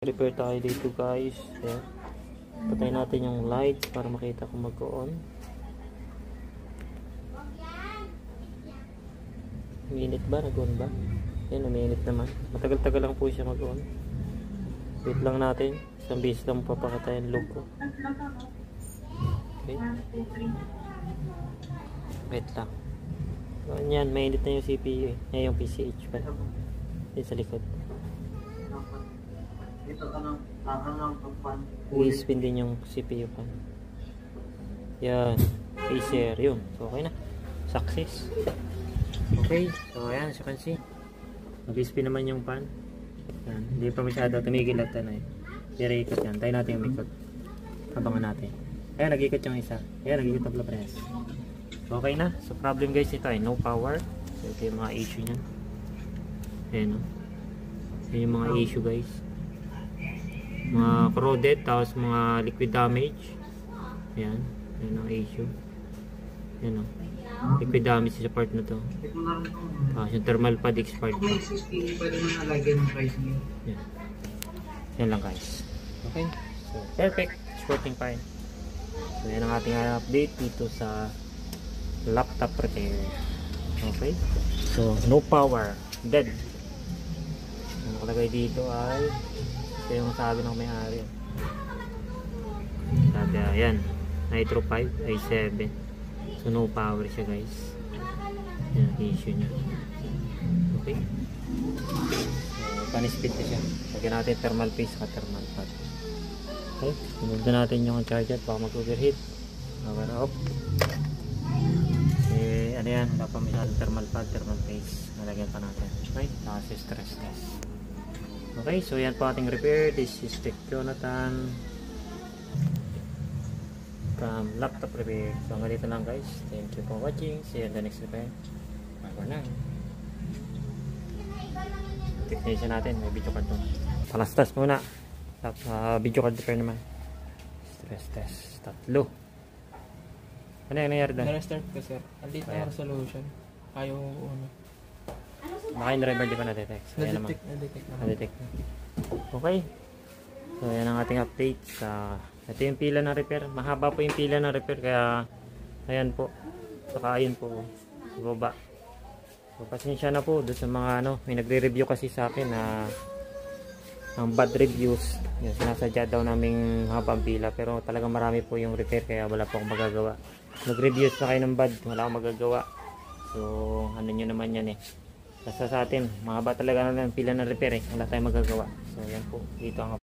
Repair tayo dito guys. Ayan. Patay natin yung lights para makita kung mag-on. Minute ba? Nag-on ba? Ayan, uminit naman. Matagal-tagal lang po siya mag-on. Wait lang natin. Isang bis lang papakita yung logo. Okay. Wait lang. Ayan, mainit na yung CPU eh. Ayan yung PCH pa. Ayan sa likod. I-spin din yung CPU pa. Yan. Acer yun. So okay na. Success. Okay. So ayan. As you can see. Mag-spin naman yung pan. Yan. Hindi pa masyado tumigil at ano eh. Pero ikot yan. Tayo natin yung ikot. Abangan natin. Ayan. Nag-ikot yung isa. Ayan. Nag-ikot ang press. Okay na. So problem guys ito ay no power. So ito yung mga issue nyan. Ayan o. Ayan yung mga issue guys. Mga corroded, tapos mga liquid damage. Ayan, ayan ang issue. Ayan o, liquid damage sa part na to. Tapos yung thermal pad expired. Ayan. Ayan lang guys. Okay, so perfect, sporting fine. So yan ang ating update dito sa laptop repair. Okay, so no power, dead. Ang nakalagay dito ay ito yung sabi ng may-ari. Sabi, ayan, Nitro 5, i7. So, no power siya guys. Yan ang issue niya. Okay. So, pan-speed na siya. Lagyan natin thermal paste at thermal pad. Okay. Sunod na natin yung charger baka mag-overheat. Power off. Eh, ano yan? Wala pa masyadong thermal pad, thermal paste. Nalagyan pa natin. Okay. Tapos stress test. Okay, so yan po ating repair. This is Tech Jonathan from Laptop Repair. So hanggang dito lang guys. Thank you for watching. See you in the next repair. Bye for now. Technician natin, may video card doon. Palastas muna. Video card repair naman. Stress test. 3. Ano yung nangyari doon? Na-restart ko sir. Andito na resolution. Ayaw ano. Baka yung driver di pa na-detect. So, na-detect na. Okay. So yan ang ating update sa ito yung pila ng repair. Mahaba po yung pila ng repair kaya ayan po. Saka ayun po sa baba. So pasensya na po doon sa mga ano, may nagre-review kasi sa akin na ang bad reviews. Yung sinasadya daw naming habang pila pero talagang marami po yung repair kaya wala po akong magagawa. Nag-reviews na kayo ng bad, wala akong magagawa. So ano nyo naman yan eh. Basta sa atin, mahaba talaga na lang pila ng repair eh. Wala tayong magagawa. So yan po, dito ang